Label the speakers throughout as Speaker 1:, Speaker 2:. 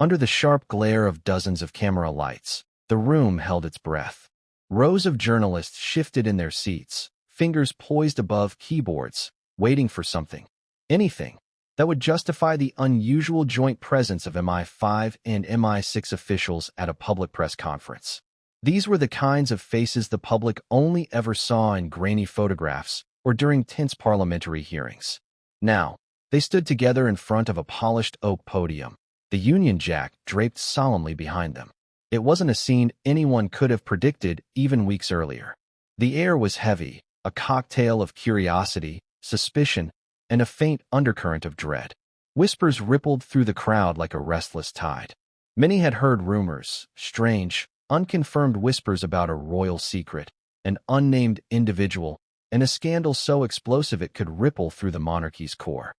Speaker 1: Under the sharp glare of dozens of camera lights, the room held its breath. Rows of journalists shifted in their seats, fingers poised above keyboards, waiting for something, anything, that would justify the unusual joint presence of MI5 and MI6 officials at a public press conference. These were the kinds of faces the public only ever saw in grainy photographs or during tense parliamentary hearings. Now, they stood together in front of a polished oak podium, the Union Jack draped solemnly behind them. It wasn't a scene anyone could have predicted even weeks earlier. The air was heavy, a cocktail of curiosity, suspicion, and a faint undercurrent of dread. Whispers rippled through the crowd like a restless tide. Many had heard rumors, strange, unconfirmed whispers about a royal secret, an unnamed individual, and a scandal so explosive it could ripple through the monarchy's core.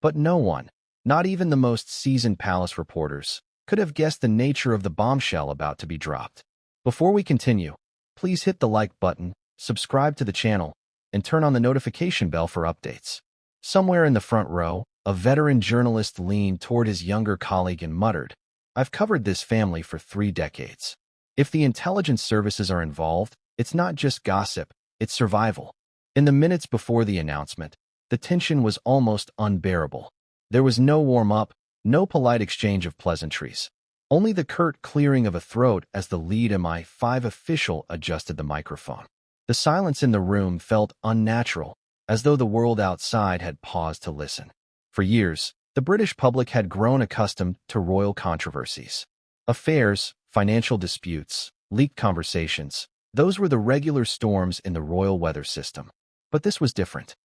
Speaker 1: But no one, not even the most seasoned palace reporters, could have guessed the nature of the bombshell about to be dropped. Before we continue, please hit the like button, subscribe to the channel, and turn on the notification bell for updates. Somewhere in the front row, a veteran journalist leaned toward his younger colleague and muttered, "I've covered this family for 3 decades. If the intelligence services are involved, it's not just gossip, it's survival." In the minutes before the announcement, the tension was almost unbearable. There was no warm-up, no polite exchange of pleasantries. Only the curt clearing of a throat as the lead MI5 official adjusted the microphone. The silence in the room felt unnatural, as though the world outside had paused to listen. For years, the British public had grown accustomed to royal controversies. Affairs, financial disputes, leaked conversations, those were the regular storms in the royal weather system. But this was different.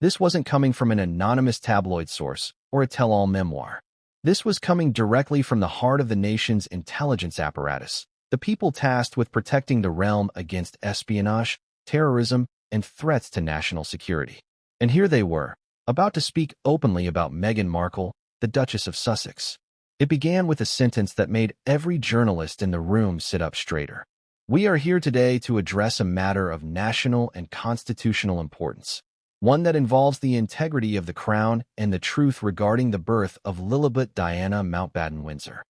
Speaker 1: This wasn't coming from an anonymous tabloid source or a tell-all memoir. This was coming directly from the heart of the nation's intelligence apparatus, the people tasked with protecting the realm against espionage, terrorism, and threats to national security. And here they were, about to speak openly about Meghan Markle, the Duchess of Sussex. It began with a sentence that made every journalist in the room sit up straighter. "We are here today to address a matter of national and constitutional importance, one that involves the integrity of the crown and the truth regarding the birth of Lilibet Diana Mountbatten-Windsor."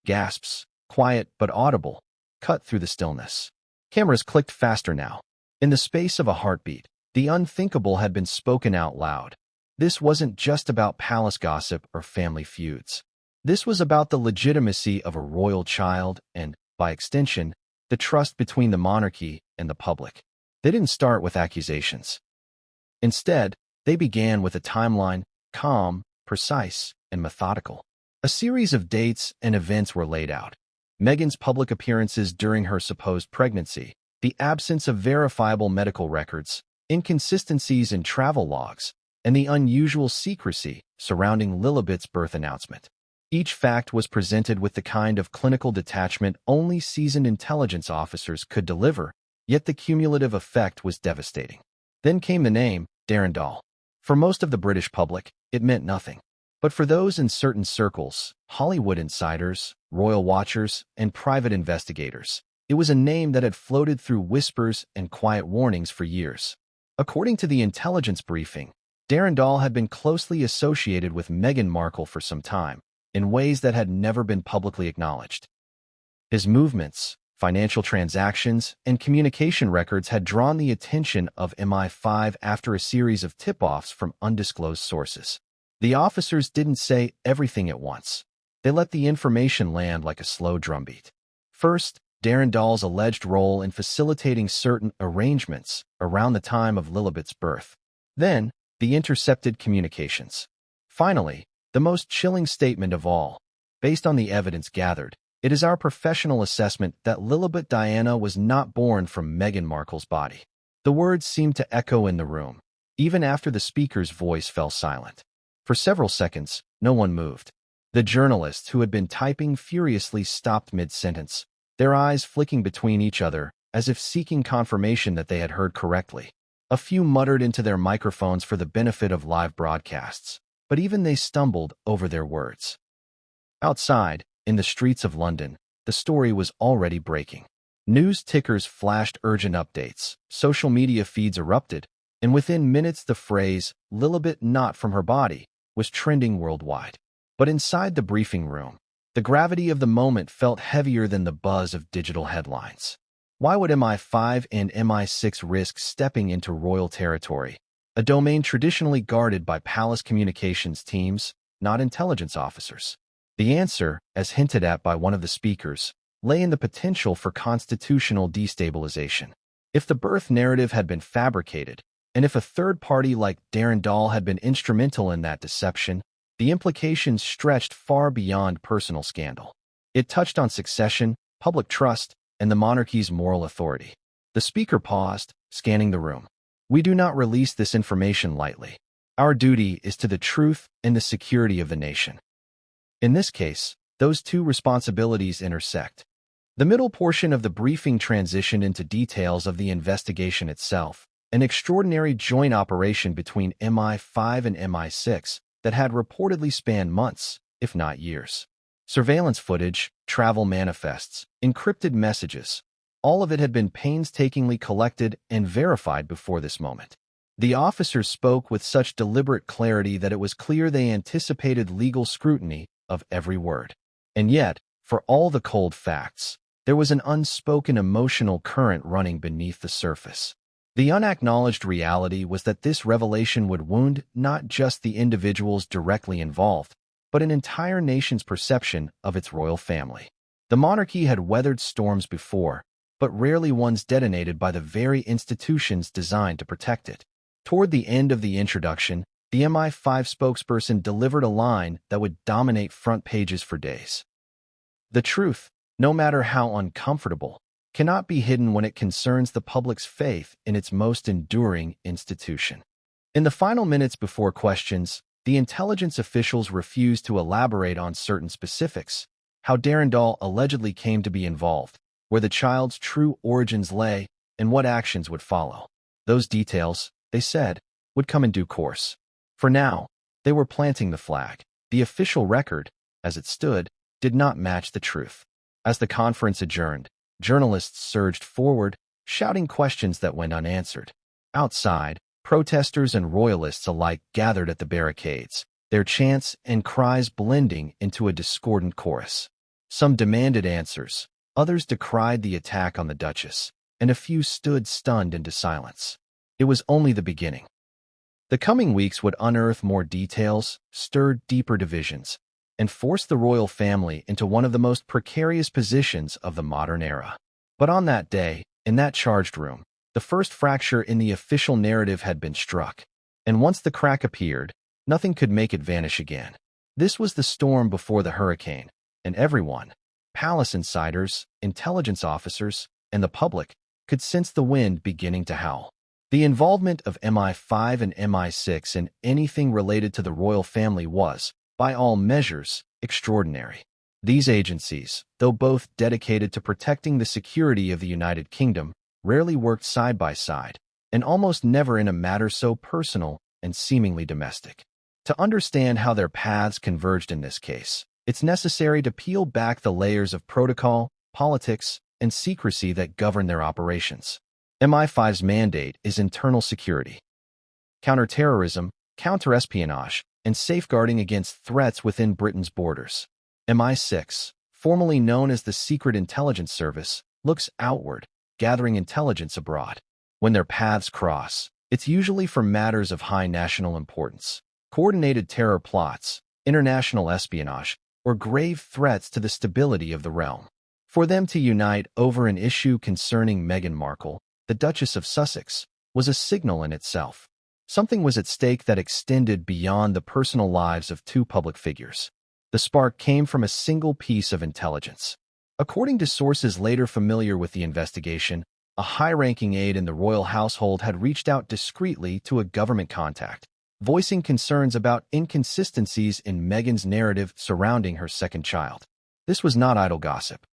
Speaker 1: Gasps, quiet but audible, cut through the stillness. Cameras clicked faster now. In the space of a heartbeat, the unthinkable had been spoken out loud. This wasn't just about palace gossip or family feuds. This was about the legitimacy of a royal child and, by extension, the trust between the monarchy and the public. They didn't start with accusations. Instead, they began with a timeline, calm, precise, and methodical. A series of dates and events were laid out. Meghan's public appearances during her supposed pregnancy, the absence of verifiable medical records, inconsistencies in travel logs, and the unusual secrecy surrounding Lilibet's birth announcement. Each fact was presented with the kind of clinical detachment only seasoned intelligence officers could deliver, yet the cumulative effect was devastating. Then came the name, Darren Doll. For most of the British public, it meant nothing. But for those in certain circles, Hollywood insiders, royal watchers, and private investigators, it was a name that had floated through whispers and quiet warnings for years. According to the intelligence briefing, Darren Doll had been closely associated with Meghan Markle for some time, in ways that had never been publicly acknowledged. His movements, financial transactions, and communication records had drawn the attention of MI5 after a series of tip-offs from undisclosed sources. The officers didn't say everything at once. They let the information land like a slow drumbeat. First, Darren Doll's alleged role in facilitating certain arrangements around the time of Lilibet's birth. Then, the intercepted communications. Finally, the most chilling statement of all. Based on the evidence gathered, it is our professional assessment that Lilibet Diana was not born from Meghan Markle's body. The words seemed to echo in the room, even after the speaker's voice fell silent. For several seconds, no one moved. The journalists who had been typing furiously stopped mid-sentence, their eyes flicking between each other as if seeking confirmation that they had heard correctly. A few muttered into their microphones for the benefit of live broadcasts, but even they stumbled over their words. Outside, in the streets of London, the story was already breaking. News tickers flashed urgent updates, social media feeds erupted, and within minutes the phrase, "Lilibet not from her body," was trending worldwide. But inside the briefing room, The gravity of the moment felt heavier than the buzz of digital headlines. Why would MI5 and MI6 risk stepping into royal territory, a domain traditionally guarded by palace communications teams, not intelligence officers? The answer, as hinted at by one of the speakers, lay in the potential for constitutional destabilization. If the birth narrative had been fabricated, and if a third party like Darren Doll had been instrumental in that deception, the implications stretched far beyond personal scandal. It touched on succession, public trust, and the monarchy's moral authority. The speaker paused, scanning the room. We do not release this information lightly. Our duty is to the truth and the security of the nation. In this case, those two responsibilities intersect. The middle portion of the briefing transitioned into details of the investigation itself, an extraordinary joint operation between MI5 and MI6 that had reportedly spanned months, if not years. Surveillance footage, travel manifests, encrypted messages, all of it had been painstakingly collected and verified before this moment. The officers spoke with such deliberate clarity that it was clear they anticipated legal scrutiny of every word. And yet, for all the cold facts, there was an unspoken emotional current running beneath the surface. The unacknowledged reality was that this revelation would wound not just the individuals directly involved, but an entire nation's perception of its royal family. The monarchy had weathered storms before, but rarely ones detonated by the very institutions designed to protect it. Toward the end of the introduction, the MI5 spokesperson delivered a line that would dominate front pages for days. The truth, no matter how uncomfortable, cannot be hidden when it concerns the public's faith in its most enduring institution. In the final minutes before questions, the intelligence officials refused to elaborate on certain specifics, how Darren Doll allegedly came to be involved, where the child's true origins lay, and what actions would follow. Those details, they said, would come in due course. For now, they were planting the flag. The official record, as it stood, did not match the truth. As the conference adjourned, journalists surged forward, shouting questions that went unanswered. Outside, protesters and royalists alike gathered at the barricades, their chants and cries blending into a discordant chorus. Some demanded answers, others decried the attack on the Duchess, and a few stood stunned into silence. It was only the beginning. The coming weeks would unearth more details, stir deeper divisions, and force the royal family into one of the most precarious positions of the modern era. But on that day, in that charged room, the first fracture in the official narrative had been struck, and once the crack appeared, nothing could make it vanish again. This was the storm before the hurricane, and everyone, palace insiders, intelligence officers, and the public, could sense the wind beginning to howl. The involvement of MI5 and MI6 in anything related to the royal family was, by all measures, extraordinary. These agencies, though both dedicated to protecting the security of the United Kingdom, rarely worked side by side, and almost never in a matter so personal and seemingly domestic. To understand how their paths converged in this case, it's necessary to peel back the layers of protocol, politics, and secrecy that govern their operations. MI5's mandate is internal security, counterterrorism, counterespionage, and safeguarding against threats within Britain's borders. MI6, formerly known as the Secret Intelligence Service, looks outward, gathering intelligence abroad. When their paths cross, it's usually for matters of high national importance, coordinated terror plots, international espionage, or grave threats to the stability of the realm. For them to unite over an issue concerning Meghan Markle, the Duchess of Sussex, was a signal in itself. Something was at stake that extended beyond the personal lives of two public figures. The spark came from a single piece of intelligence. According to sources later familiar with the investigation, a high-ranking aide in the royal household had reached out discreetly to a government contact, voicing concerns about inconsistencies in Meghan's narrative surrounding her second child. This was not idle gossip.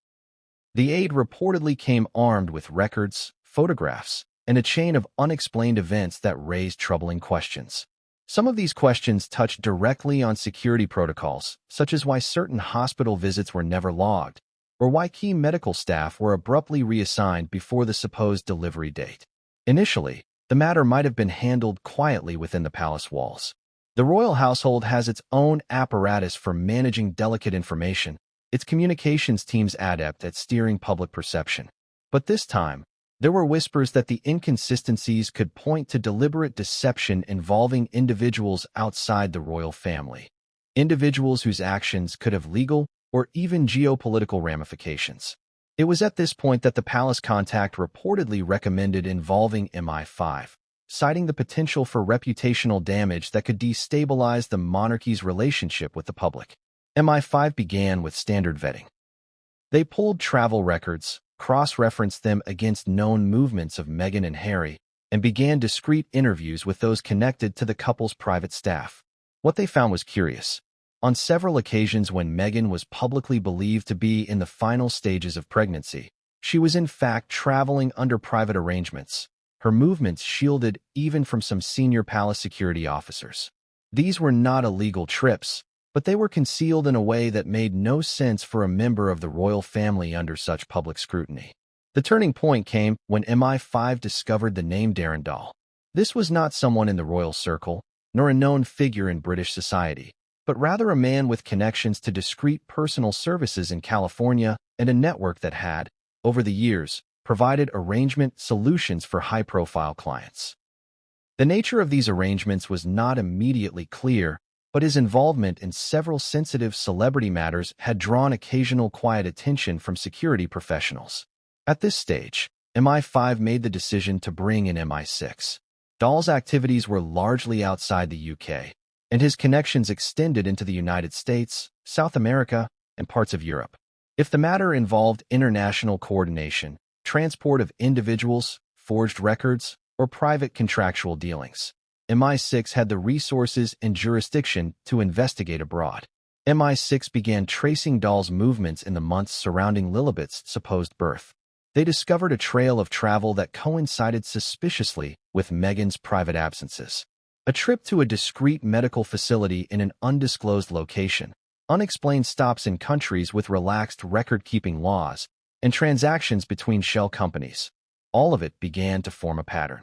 Speaker 1: The aide reportedly came armed with records, photographs, and a chain of unexplained events that raised troubling questions. Some of these questions touched directly on security protocols, such as why certain hospital visits were never logged, or why key medical staff were abruptly reassigned before the supposed delivery date. Initially, the matter might have been handled quietly within the palace walls. The royal household has its own apparatus for managing delicate information, its communications teams adept at steering public perception. But this time, there were whispers that the inconsistencies could point to deliberate deception involving individuals outside the royal family. Individuals whose actions could have legal or even geopolitical ramifications. It was at this point that the palace contact reportedly recommended involving MI5, citing the potential for reputational damage that could destabilize the monarchy's relationship with the public. MI5 began with standard vetting. They pulled travel records, cross-referenced them against known movements of Meghan and Harry, and began discreet interviews with those connected to the couple's private staff. What they found was curious. On several occasions when Meghan was publicly believed to be in the final stages of pregnancy, she was in fact traveling under private arrangements, her movements shielded even from some senior palace security officers. These were not illegal trips, but they were concealed in a way that made no sense for a member of the royal family under such public scrutiny. The turning point came when MI5 discovered the name Darren Doll. This was not someone in the royal circle, nor a known figure in British society, but rather a man with connections to discreet personal services in California and a network that had, over the years, provided arrangement solutions for high-profile clients. The nature of these arrangements was not immediately clear, but his involvement in several sensitive celebrity matters had drawn occasional quiet attention from security professionals. At this stage, MI5 made the decision to bring in MI6. Doll's activities were largely outside the UK, and his connections extended into the United States, South America, and parts of Europe. If the matter involved international coordination, transport of individuals, forged records, or private contractual dealings, MI6 had the resources and jurisdiction to investigate abroad. MI6 began tracing Doll's movements in the months surrounding Lilibet's supposed birth. They discovered a trail of travel that coincided suspiciously with Meghan's private absences. A trip to a discreet medical facility in an undisclosed location, unexplained stops in countries with relaxed record-keeping laws, and transactions between shell companies. All of it began to form a pattern.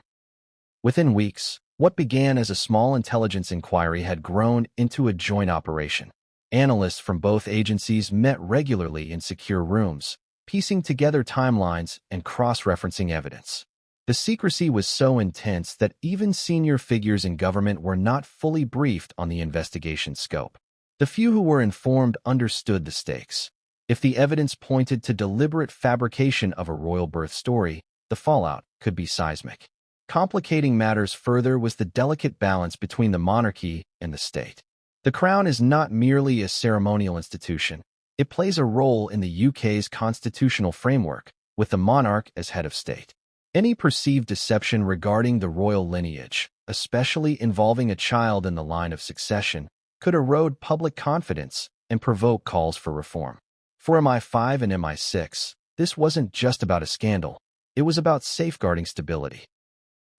Speaker 1: Within weeks, what began as a small intelligence inquiry had grown into a joint operation. Analysts from both agencies met regularly in secure rooms, piecing together timelines and cross-referencing evidence. The secrecy was so intense that even senior figures in government were not fully briefed on the investigation scope. The few who were informed understood the stakes. If the evidence pointed to deliberate fabrication of a royal birth story, the fallout could be seismic. Complicating matters further was the delicate balance between the monarchy and the state. The crown is not merely a ceremonial institution. It plays a role in the UK's constitutional framework, with the monarch as head of state. Any perceived deception regarding the royal lineage, especially involving a child in the line of succession, could erode public confidence and provoke calls for reform. For MI5 and MI6, this wasn't just about a scandal. It was about safeguarding stability.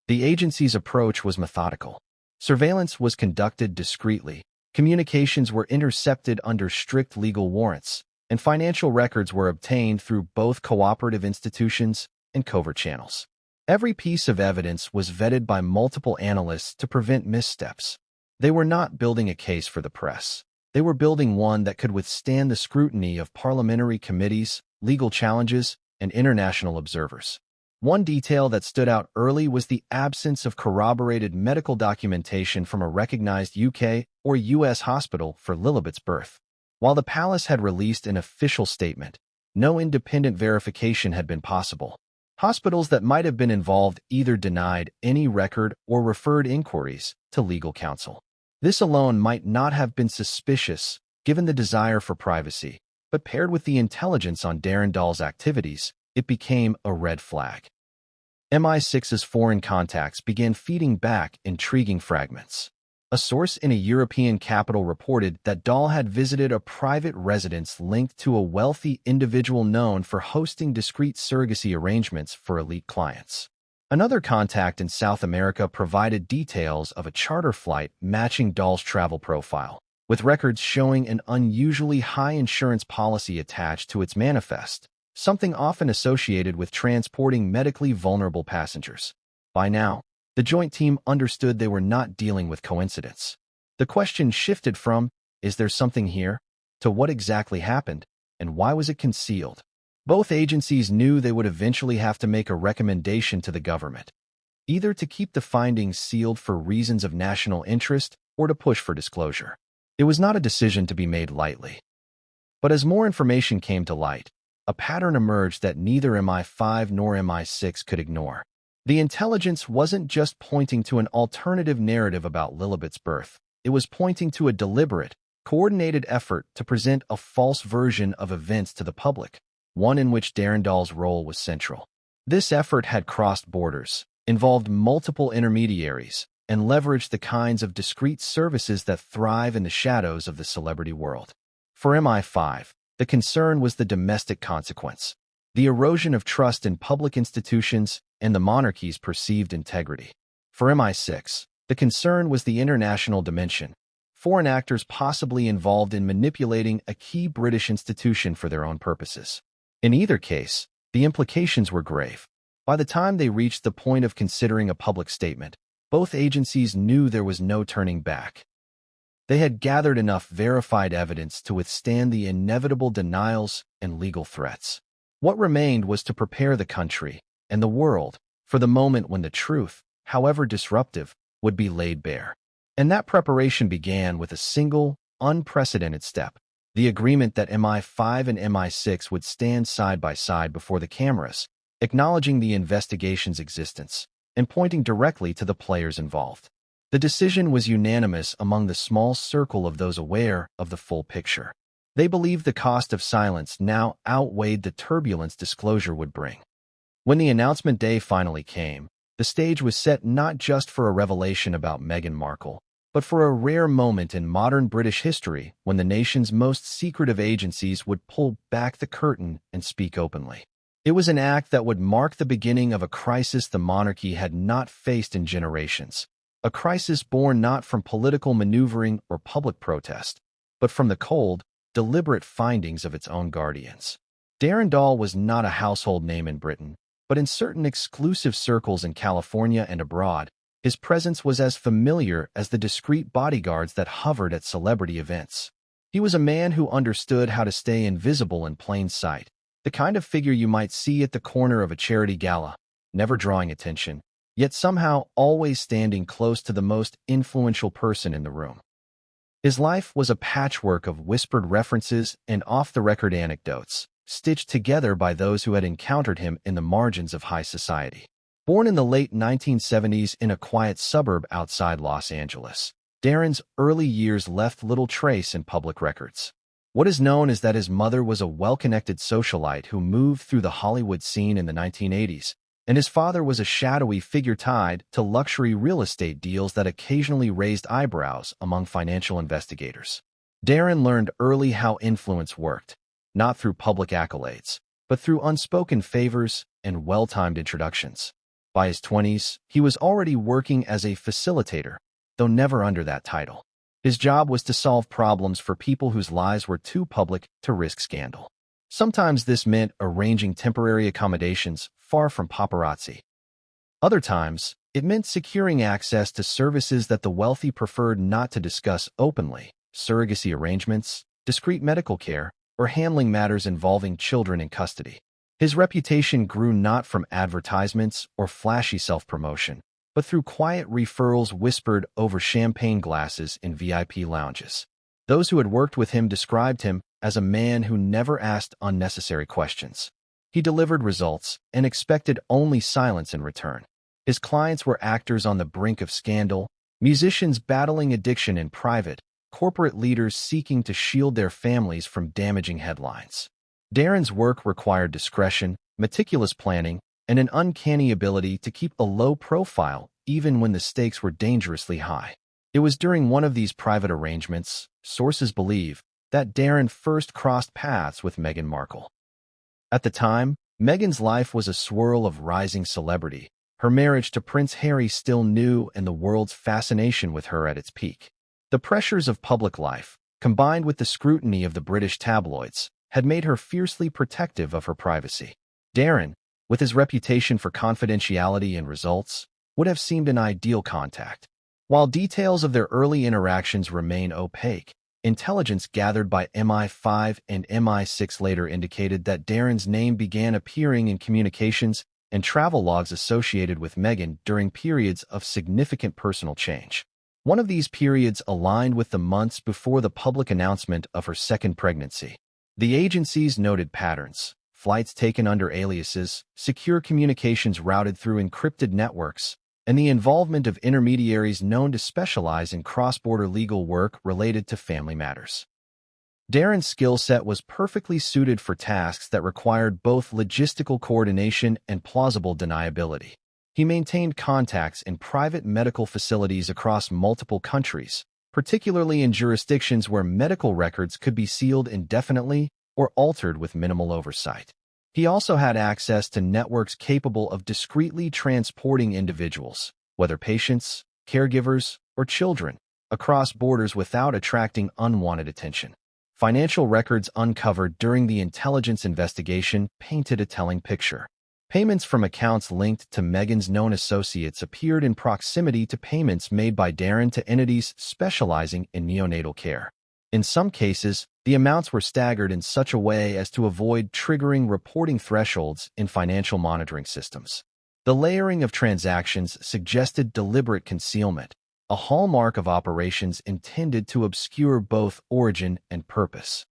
Speaker 1: The agency's approach was methodical. Surveillance was conducted discreetly, communications were intercepted under strict legal warrants, and financial records were obtained through both cooperative institutions and covert channels. Every piece of evidence was vetted by multiple analysts to prevent missteps. They were not building a case for the press. They were building one that could withstand the scrutiny of parliamentary committees, legal challenges, and international observers. One detail that stood out early was the absence of corroborated medical documentation from a recognized UK or US hospital for Lilibet's birth. While the palace had released an official statement, no independent verification had been possible. Hospitals that might have been involved either denied any record or referred inquiries to legal counsel. This alone might not have been suspicious, given the desire for privacy, but paired with the intelligence on Darren Doll's activities, it became a red flag. MI6's foreign contacts began feeding back intriguing fragments. A source in a European capital reported that Doll had visited a private residence linked to a wealthy individual known for hosting discreet surrogacy arrangements for elite clients. Another contact in South America provided details of a charter flight matching Doll's travel profile, with records showing an unusually high insurance policy attached to its manifest, something often associated with transporting medically vulnerable passengers. By now, the joint team understood they were not dealing with coincidence. The question shifted from, is there something here, to what exactly happened, and why was it concealed? Both agencies knew they would eventually have to make a recommendation to the government, either to keep the findings sealed for reasons of national interest or to push for disclosure. It was not a decision to be made lightly. But as more information came to light, a pattern emerged that neither MI5 nor MI6 could ignore. The intelligence wasn't just pointing to an alternative narrative about Lilibet's birth. It was pointing to a deliberate, coordinated effort to present a false version of events to the public, one in which Darren Doll's role was central. This effort had crossed borders, involved multiple intermediaries, and leveraged the kinds of discreet services that thrive in the shadows of the celebrity world. For MI5, the concern was the domestic consequence, the erosion of trust in public institutions and the monarchy's perceived integrity. For MI6, the concern was the international dimension, foreign actors possibly involved in manipulating a key British institution for their own purposes. In either case, the implications were grave. By the time they reached the point of considering a public statement, both agencies knew there was no turning back. They had gathered enough verified evidence to withstand the inevitable denials and legal threats. What remained was to prepare the country and the world for the moment when the truth, however disruptive, would be laid bare. And that preparation began with a single, unprecedented step: the agreement that MI5 and MI6 would stand side by side before the cameras, acknowledging the investigation's existence and pointing directly to the players involved. The decision was unanimous among the small circle of those aware of the full picture. They believed the cost of silence now outweighed the turbulence disclosure would bring. When the announcement day finally came, the stage was set not just for a revelation about Meghan Markle, but for a rare moment in modern British history when the nation's most secretive agencies would pull back the curtain and speak openly. It was an act that would mark the beginning of a crisis the monarchy had not faced in generations, a crisis born not from political maneuvering or public protest, but from the cold, deliberate findings of its own guardians. Darren Doll was not a household name in Britain, but in certain exclusive circles in California and abroad, his presence was as familiar as the discreet bodyguards that hovered at celebrity events. He was a man who understood how to stay invisible in plain sight, the kind of figure you might see at the corner of a charity gala, never drawing attention, yet somehow always standing close to the most influential person in the room. His life was a patchwork of whispered references and off-the-record anecdotes, stitched together by those who had encountered him in the margins of high society. Born in the late 1970s in a quiet suburb outside Los Angeles, Darren's early years left little trace in public records. What is known is that his mother was a well-connected socialite who moved through the Hollywood scene in the 1980s, and his father was a shadowy figure tied to luxury real estate deals that occasionally raised eyebrows among financial investigators. Darren learned early how influence worked, not through public accolades, but through unspoken favors and well-timed introductions. By his 20s, he was already working as a facilitator, though never under that title. His job was to solve problems for people whose lives were too public to risk scandal. Sometimes this meant arranging temporary accommodations far from paparazzi. Other times, it meant securing access to services that the wealthy preferred not to discuss openly: surrogacy arrangements, discreet medical care, or handling matters involving children in custody. His reputation grew not from advertisements or flashy self-promotion, but through quiet referrals whispered over champagne glasses in VIP lounges. Those who had worked with him described him as a man who never asked unnecessary questions. He delivered results and expected only silence in return. His clients were actors on the brink of scandal, musicians battling addiction in private, corporate leaders seeking to shield their families from damaging headlines. Darren's work required discretion, meticulous planning, and an uncanny ability to keep a low profile even when the stakes were dangerously high. It was during one of these private arrangements, sources believe, that Darren first crossed paths with Meghan Markle. At the time, Meghan's life was a swirl of rising celebrity, her marriage to Prince Harry still new and the world's fascination with her at its peak. The pressures of public life, combined with the scrutiny of the British tabloids, had made her fiercely protective of her privacy. Darren, with his reputation for confidentiality and results, would have seemed an ideal contact. While details of their early interactions remain opaque, Intelligence gathered by MI5 and MI6 later indicated that Darren's name began appearing in communications and travel logs associated with Meghan during periods of significant personal change. One of these periods aligned with the months before the public announcement of her second pregnancy. The agencies noted patterns: flights taken under aliases, secure communications routed through encrypted networks, and the involvement of intermediaries known to specialize in cross-border legal work related to family matters. Darren's skill set was perfectly suited for tasks that required both logistical coordination and plausible deniability. He maintained contacts in private medical facilities across multiple countries, particularly in jurisdictions where medical records could be sealed indefinitely or altered with minimal oversight. He also had access to networks capable of discreetly transporting individuals, whether patients, caregivers, or children, across borders without attracting unwanted attention. Financial records uncovered during the intelligence investigation painted a telling picture. Payments from accounts linked to Meghan's known associates appeared in proximity to payments made by Darren to entities specializing in neonatal care. In some cases, the amounts were staggered in such a way as to avoid triggering reporting thresholds in financial monitoring systems. The layering of transactions suggested deliberate concealment, a hallmark of operations intended to obscure both origin and purpose.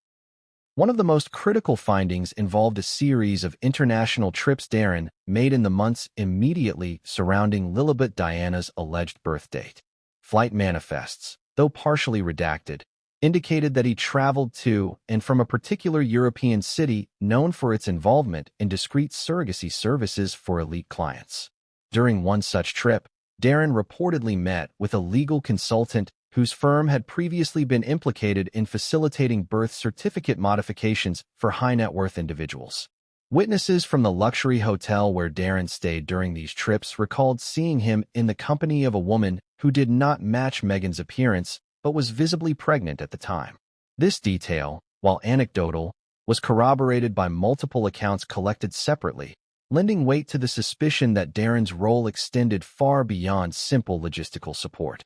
Speaker 1: One of the most critical findings involved a series of international trips Darren made in the months immediately surrounding Lilibet Diana's alleged birth date. Flight manifests, though partially redacted, indicated that he traveled to and from a particular European city known for its involvement in discreet surrogacy services for elite clients. During one such trip, Darren reportedly met with a legal consultant whose firm had previously been implicated in facilitating birth certificate modifications for high-net-worth individuals. Witnesses from the luxury hotel where Darren stayed during these trips recalled seeing him in the company of a woman who did not match Meghan's appearance but was visibly pregnant at the time. This detail, while anecdotal, was corroborated by multiple accounts collected separately, lending weight to the suspicion that Darren's role extended far beyond simple logistical support.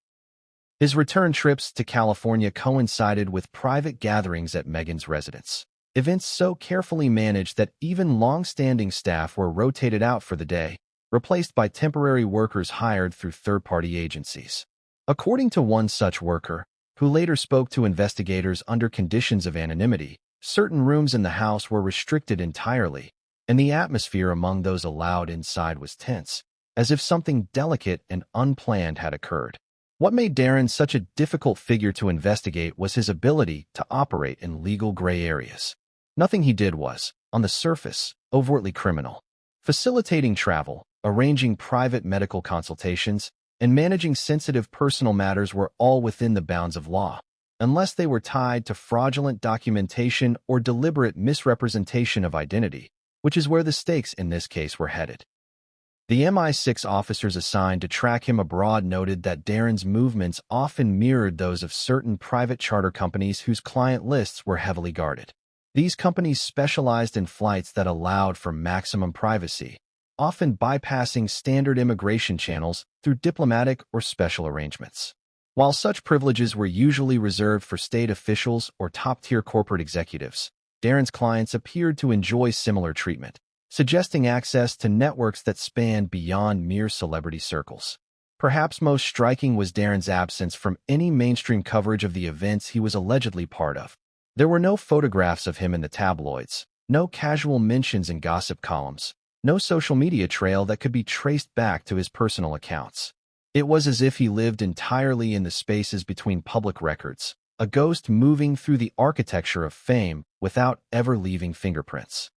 Speaker 1: His return trips to California coincided with private gatherings at Meghan's residence, events so carefully managed that even long-standing staff were rotated out for the day, replaced by temporary workers hired through third-party agencies. According to one such worker, who later spoke to investigators under conditions of anonymity, certain rooms in the house were restricted entirely, and the atmosphere among those allowed inside was tense, as if something delicate and unplanned had occurred. What made Darren such a difficult figure to investigate was his ability to operate in legal gray areas. Nothing he did was, on the surface, overtly criminal. Facilitating travel, arranging private medical consultations, and managing sensitive personal matters were all within the bounds of law, unless they were tied to fraudulent documentation or deliberate misrepresentation of identity, which is where the stakes in this case were headed. The MI6 officers assigned to track him abroad noted that Darren's movements often mirrored those of certain private charter companies whose client lists were heavily guarded. These companies specialized in flights that allowed for maximum privacy, often bypassing standard immigration channels through diplomatic or special arrangements. While such privileges were usually reserved for state officials or top-tier corporate executives, Darren's clients appeared to enjoy similar treatment, suggesting access to networks that spanned beyond mere celebrity circles. Perhaps most striking was Darren's absence from any mainstream coverage of the events he was allegedly part of. There were no photographs of him in the tabloids, no casual mentions in gossip columns, no social media trail that could be traced back to his personal accounts. It was as if he lived entirely in the spaces between public records, a ghost moving through the architecture of fame without ever leaving fingerprints.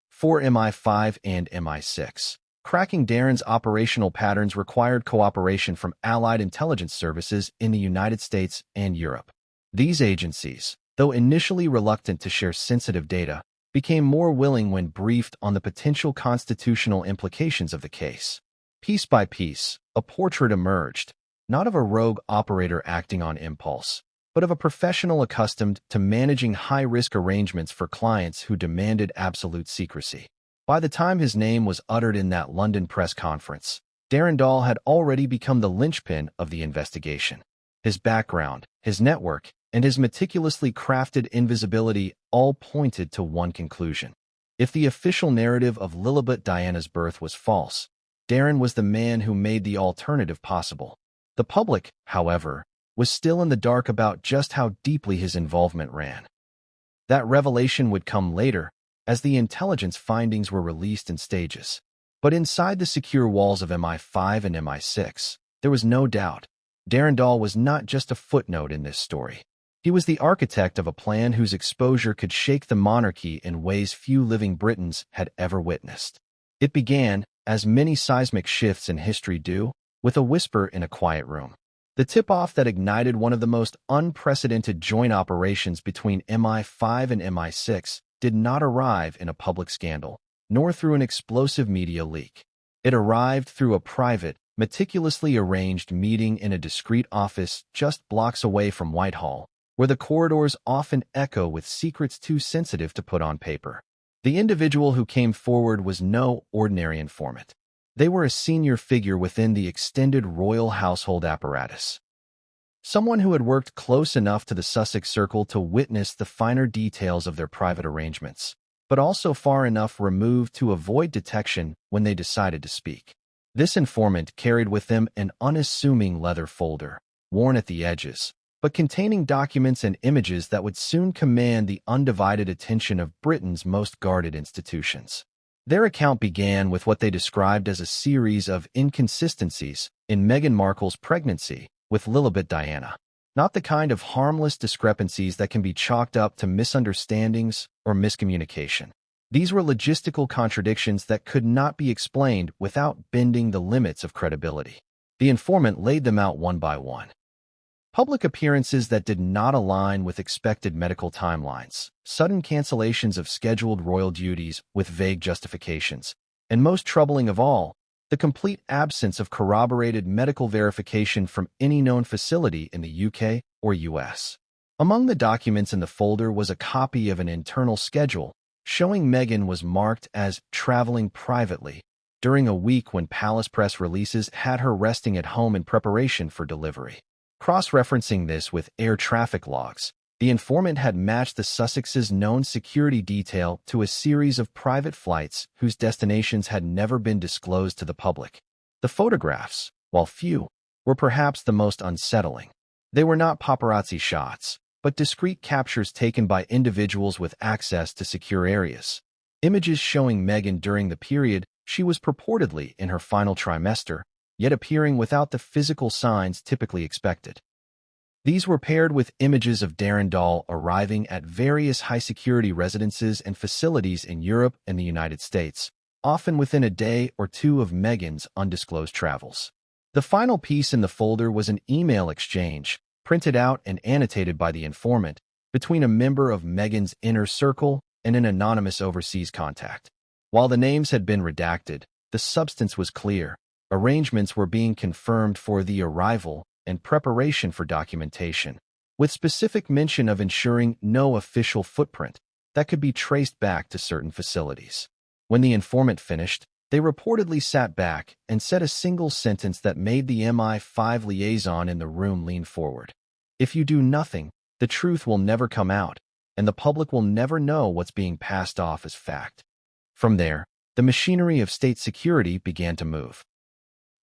Speaker 1: For MI5 and MI6, cracking Darren's operational patterns required cooperation from allied intelligence services in the United States and Europe. These agencies, though initially reluctant to share sensitive data, became more willing when briefed on the potential constitutional implications of the case. Piece by piece, a portrait emerged, not of a rogue operator acting on impulse, but of a professional accustomed to managing high-risk arrangements for clients who demanded absolute secrecy. By the time his name was uttered in that London press conference, Darren Doll had already become the linchpin of the investigation. His background, his network, and his meticulously crafted invisibility all pointed to one conclusion. If the official narrative of Lilibet Diana's birth was false, Darren was the man who made the alternative possible. The public, however, was still in the dark about just how deeply his involvement ran. That revelation would come later, as the intelligence findings were released in stages. But inside the secure walls of MI5 and MI6, there was no doubt. Darren Doll was not just a footnote in this story. He was the architect of a plan whose exposure could shake the monarchy in ways few living Britons had ever witnessed. It began, as many seismic shifts in history do, with a whisper in a quiet room. The tip-off that ignited one of the most unprecedented joint operations between MI5 and MI6 did not arrive in a public scandal, nor through an explosive media leak. It arrived through a private, meticulously arranged meeting in a discreet office just blocks away from Whitehall, where the corridors often echo with secrets too sensitive to put on paper. The individual who came forward was no ordinary informant. They were a senior figure within the extended royal household apparatus. Someone who had worked close enough to the Sussex circle to witness the finer details of their private arrangements, but also far enough removed to avoid detection when they decided to speak. This informant carried with him an unassuming leather folder, worn at the edges, but containing documents and images that would soon command the undivided attention of Britain's most guarded institutions. Their account began with what they described as a series of inconsistencies in Meghan Markle's pregnancy with Lilibet Diana. Not the kind of harmless discrepancies that can be chalked up to misunderstandings or miscommunication. These were logistical contradictions that could not be explained without bending the limits of credibility. The informant laid them out one by one. Public appearances that did not align with expected medical timelines, sudden cancellations of scheduled royal duties with vague justifications, and most troubling of all, the complete absence of corroborated medical verification from any known facility in the UK or US. Among the documents in the folder was a copy of an internal schedule showing Meghan was marked as traveling privately during a week when palace press releases had her resting at home in preparation for delivery. Cross-referencing this with air traffic logs, the informant had matched the Sussex's known security detail to a series of private flights whose destinations had never been disclosed to the public. The photographs, while few, were perhaps the most unsettling. They were not paparazzi shots, but discreet captures taken by individuals with access to secure areas. Images showing Meghan during the period she was purportedly in her final trimester, yet appearing without the physical signs typically expected. These were paired with images of Darren Doll arriving at various high-security residences and facilities in Europe and the United States, often within a day or two of Meghan's undisclosed travels. The final piece in the folder was an email exchange, printed out and annotated by the informant, between a member of Meghan's inner circle and an anonymous overseas contact. While the names had been redacted, the substance was clear. Arrangements were being confirmed for the arrival and preparation for documentation, with specific mention of ensuring no official footprint that could be traced back to certain facilities. When the informant finished, they reportedly sat back and said a single sentence that made the MI5 liaison in the room lean forward. "If you do nothing, the truth will never come out, and the public will never know what's being passed off as fact." From there, the machinery of state security began to move.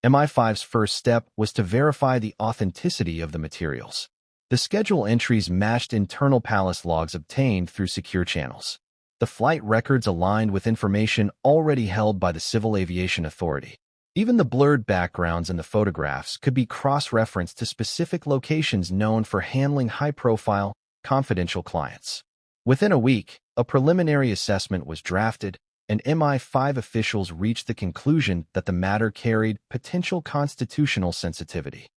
Speaker 1: MI5's first step was to verify the authenticity of the materials. The schedule entries matched internal palace logs obtained through secure channels. The flight records aligned with information already held by the Civil Aviation Authority. Even the blurred backgrounds in the photographs could be cross-referenced to specific locations known for handling high-profile, confidential clients. Within a week, a preliminary assessment was drafted, and MI5 officials reached the conclusion that the matter carried potential constitutional sensitivity.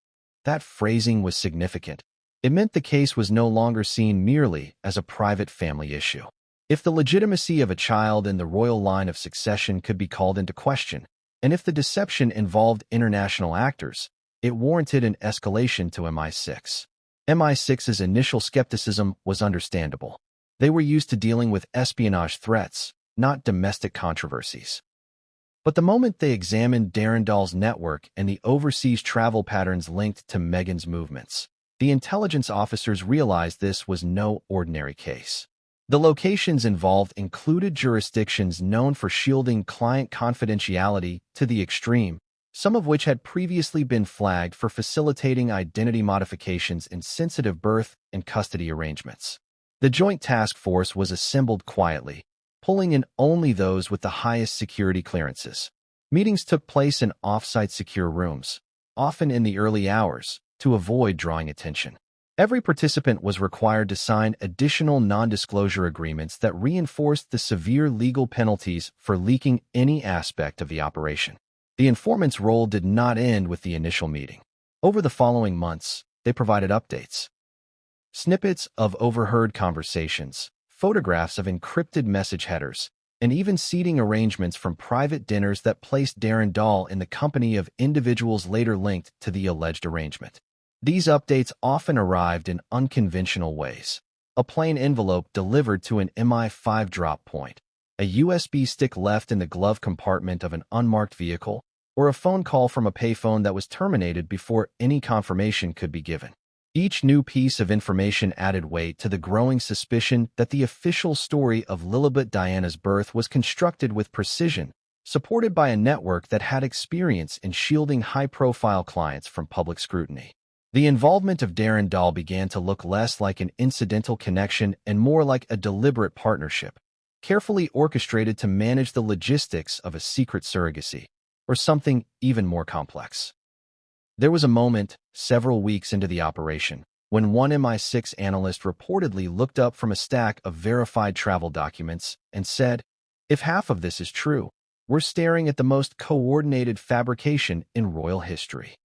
Speaker 1: That phrasing was significant. It meant the case was no longer seen merely as a private family issue. If the legitimacy of a child in the royal line of succession could be called into question, and if the deception involved international actors, it warranted an escalation to MI6. MI6's initial skepticism was understandable. They were used to dealing with espionage threats, not domestic controversies. But the moment they examined Darren Doll's network and the overseas travel patterns linked to Meghan's movements, The intelligence officers realized this was no ordinary case. The locations involved included jurisdictions known for shielding client confidentiality to the extreme, some of which had previously been flagged for facilitating identity modifications in sensitive birth and custody arrangements. The Joint Task Force was assembled quietly, pulling in only those with the highest security clearances. Meetings took place in off-site secure rooms, often in the early hours, to avoid drawing attention. Every participant was required to sign additional non-disclosure agreements that reinforced the severe legal penalties for leaking any aspect of the operation. The informant's role did not end with the initial meeting. Over the following months, they provided updates. Snippets of overheard conversations, photographs of encrypted message headers, and even seating arrangements from private dinners that placed Darren Doll in the company of individuals later linked to the alleged arrangement. These updates often arrived in unconventional ways. A plain envelope delivered to an MI5 drop point, a USB stick left in the glove compartment of an unmarked vehicle, or a phone call from a payphone that was terminated before any confirmation could be given. Each new piece of information added weight to the growing suspicion that the official story of Lilibet Diana's birth was constructed with precision, supported by a network that had experience in shielding high-profile clients from public scrutiny. The involvement of Darren Doll began to look less like an incidental connection and more like a deliberate partnership, carefully orchestrated to manage the logistics of a secret surrogacy, or something even more complex. There was a moment, several weeks into the operation, when one MI6 analyst reportedly looked up from a stack of verified travel documents and said, "If half of this is true, we're staring at the most coordinated fabrication in royal history."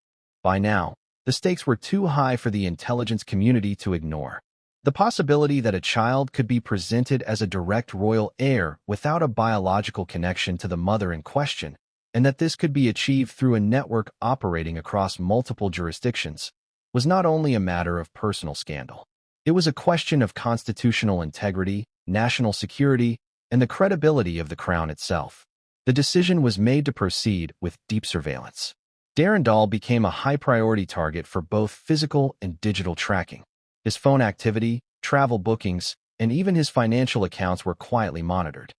Speaker 1: By now, the stakes were too high for the intelligence community to ignore. The possibility that a child could be presented as a direct royal heir without a biological connection to the mother in question, and that this could be achieved through a network operating across multiple jurisdictions, was not only a matter of personal scandal. It was a question of constitutional integrity, national security, and the credibility of the crown itself. The decision was made to proceed with deep surveillance. Darren Doll became a high-priority target for both physical and digital tracking. His phone activity, travel bookings, and even his financial accounts were quietly monitored.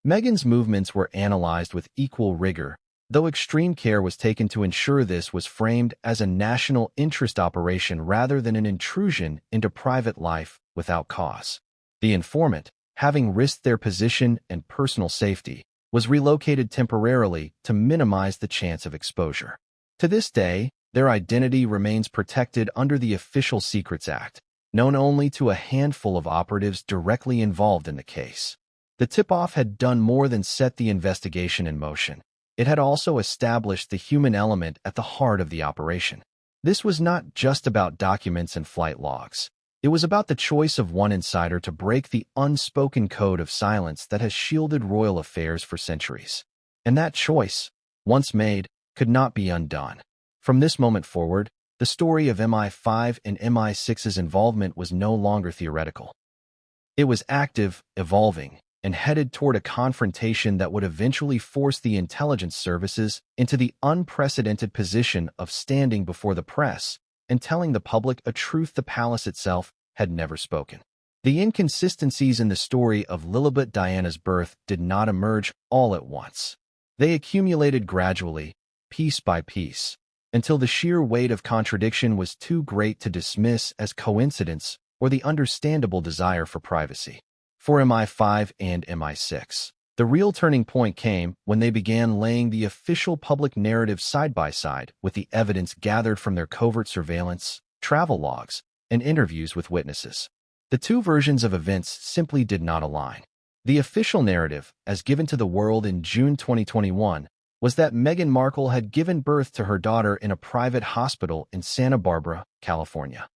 Speaker 1: Meghan's movements were analyzed with equal rigor, though extreme care was taken to ensure this was framed as a national interest operation rather than an intrusion into private life without cause. The informant, having risked their position and personal safety, was relocated temporarily to minimize the chance of exposure. To this day, their identity remains protected under the Official Secrets Act, known only to a handful of operatives directly involved in the case. The tip-off had done more than set the investigation in motion. It had also established the human element at the heart of the operation. This was not just about documents and flight logs. It was about the choice of one insider to break the unspoken code of silence that has shielded royal affairs for centuries. And that choice, once made, could not be undone. From this moment forward, the story of MI5 and MI6's involvement was no longer theoretical. It was active, evolving, and headed toward a confrontation that would eventually force the intelligence services into the unprecedented position of standing before the press and telling the public a truth the palace itself had never spoken. The inconsistencies in the story of Lilibet Diana's birth did not emerge all at once. They accumulated gradually, piece by piece, until the sheer weight of contradiction was too great to dismiss as coincidence or the understandable desire for privacy. For MI5 and MI6, the real turning point came when they began laying the official public narrative side by side with the evidence gathered from their covert surveillance, travel logs, and interviews with witnesses. The two versions of events simply did not align. The official narrative, as given to the world in June 2021, was that Meghan Markle had given birth to her daughter in a private hospital in Santa Barbara, California.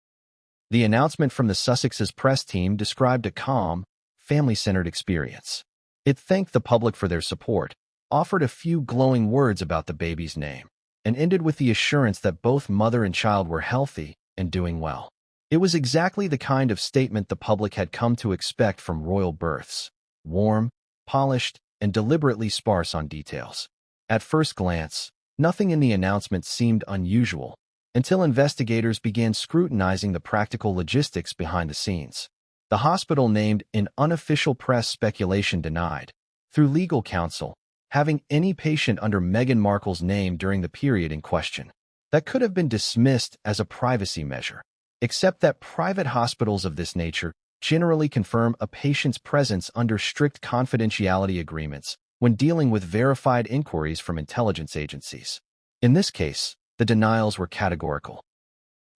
Speaker 1: The announcement from the Sussex's press team described a calm, family-centered experience. It thanked the public for their support, offered a few glowing words about the baby's name, and ended with the assurance that both mother and child were healthy and doing well. It was exactly the kind of statement the public had come to expect from royal births: warm, polished, and deliberately sparse on details. At first glance, nothing in the announcement seemed unusual. until investigators began scrutinizing the practical logistics behind the scenes. The hospital named in unofficial press speculation denied, through legal counsel, having any patient under Meghan Markle's name during the period in question. That could have been dismissed as a privacy measure, except that private hospitals of this nature generally confirm a patient's presence under strict confidentiality agreements when dealing with verified inquiries from intelligence agencies. In this case, the denials were categorical.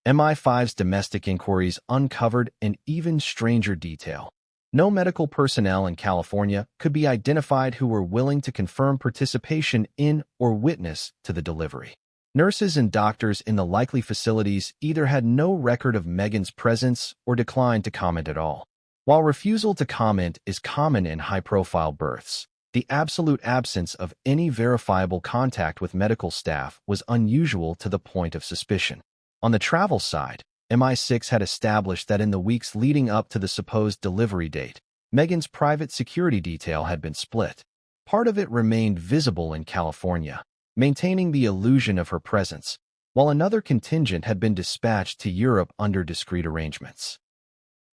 Speaker 1: MI5's domestic inquiries uncovered an even stranger detail. No medical personnel in California could be identified who were willing to confirm participation in or witness to the delivery. Nurses and doctors in the likely facilities either had no record of Meghan's presence or declined to comment at all. While refusal to comment is common in high-profile births, the absolute absence of any verifiable contact with medical staff was unusual to the point of suspicion. On the travel side, MI6 had established that in the weeks leading up to the supposed delivery date, Meghan's private security detail had been split. Part of it remained visible in California, maintaining the illusion of her presence, while another contingent had been dispatched to Europe under discreet arrangements.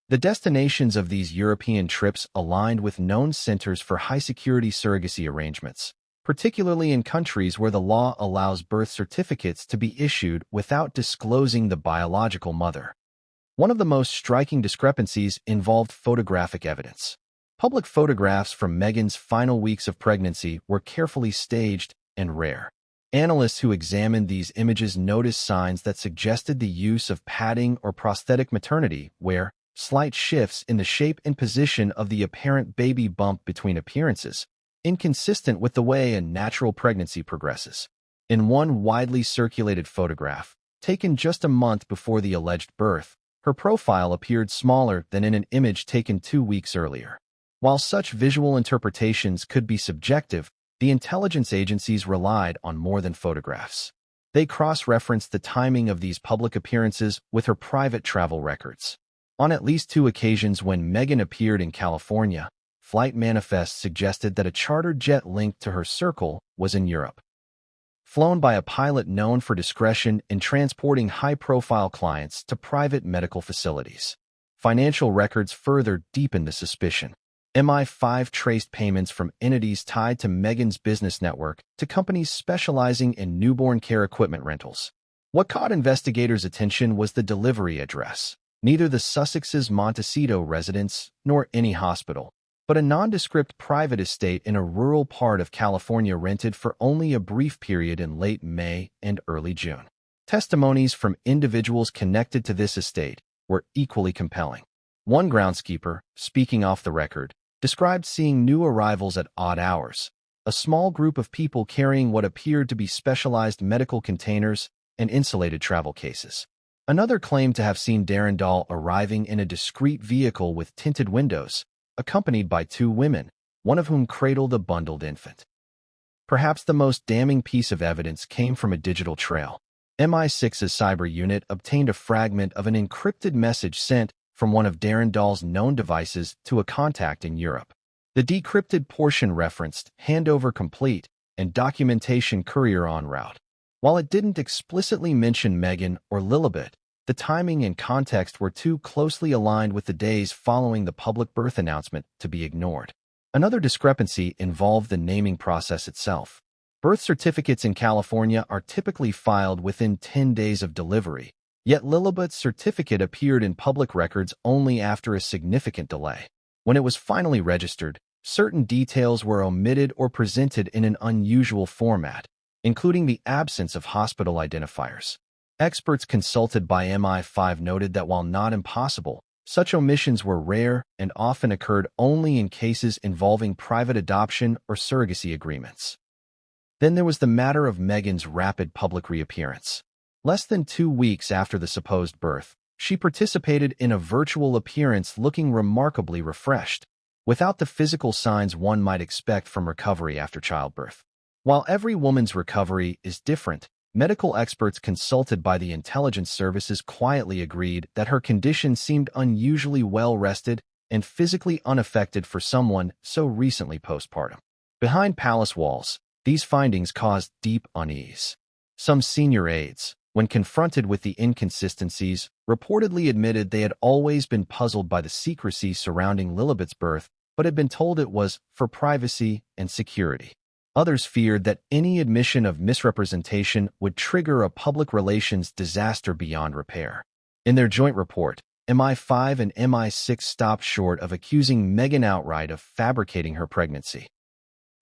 Speaker 1: The destinations of these European trips aligned with known centers for high-security surrogacy arrangements, particularly in countries where the law allows birth certificates to be issued without disclosing the biological mother. One of the most striking discrepancies involved photographic evidence. Public photographs from Meghan's final weeks of pregnancy were carefully staged and rare. Analysts who examined these images noticed signs that suggested the use of padding or prosthetic maternity, where slight shifts in the shape and position of the apparent baby bump between appearances, inconsistent with the way a natural pregnancy progresses. In one widely circulated photograph, taken just a month before the alleged birth, her profile appeared smaller than in an image taken 2 weeks earlier. While such visual interpretations could be subjective, the intelligence agencies relied on more than photographs. They cross-referenced the timing of these public appearances with her private travel records. On at least 2 occasions when Meghan appeared in California, flight manifests suggested that a chartered jet linked to her circle was in Europe. Flown by a pilot known for discretion in transporting high-profile clients to private medical facilities. Financial records further deepened the suspicion. MI5 traced payments from entities tied to Meghan's business network to companies specializing in newborn care equipment rentals. What caught investigators' attention was the delivery address. Neither the Sussex's Montecito residence nor any hospital, but a nondescript private estate in a rural part of California rented for only a brief period in late May and early June. Testimonies from individuals connected to this estate were equally compelling. One groundskeeper, speaking off the record, described seeing new arrivals at odd hours, a small group of people carrying what appeared to be specialized medical containers and insulated travel cases. Another claimed to have seen Darren Doll arriving in a discreet vehicle with tinted windows, accompanied by 2 women, one of whom cradled a bundled infant. Perhaps the most damning piece of evidence came from a digital trail. MI6's cyber unit obtained a fragment of an encrypted message sent from one of Darren Doll's known devices to a contact in Europe. The decrypted portion referenced handover complete and documentation courier en route. While it didn't explicitly mention Meghan or Lilibet, the timing and context were too closely aligned with the days following the public birth announcement to be ignored. Another discrepancy involved the naming process itself. Birth certificates in California are typically filed within 10 days of delivery, yet Lilibet's certificate appeared in public records only after a significant delay. When it was finally registered, certain details were omitted or presented in an unusual format, including the absence of hospital identifiers. Experts consulted by MI5 noted that while not impossible, such omissions were rare and often occurred only in cases involving private adoption or surrogacy agreements. Then there was the matter of Meghan's rapid public reappearance. Less than 2 weeks after the supposed birth, she participated in a virtual appearance looking remarkably refreshed, without the physical signs one might expect from recovery after childbirth. While every woman's recovery is different, medical experts consulted by the intelligence services quietly agreed that her condition seemed unusually well-rested and physically unaffected for someone so recently postpartum. Behind palace walls, these findings caused deep unease. Some senior aides, When confronted with the inconsistencies, reportedly admitted they had always been puzzled by the secrecy surrounding Lilibet's birth, but had been told it was for privacy and security. Others feared that any admission of misrepresentation would trigger a public relations disaster beyond repair. In their joint report, MI5 and MI6 stopped short of accusing Meghan outright of fabricating her pregnancy.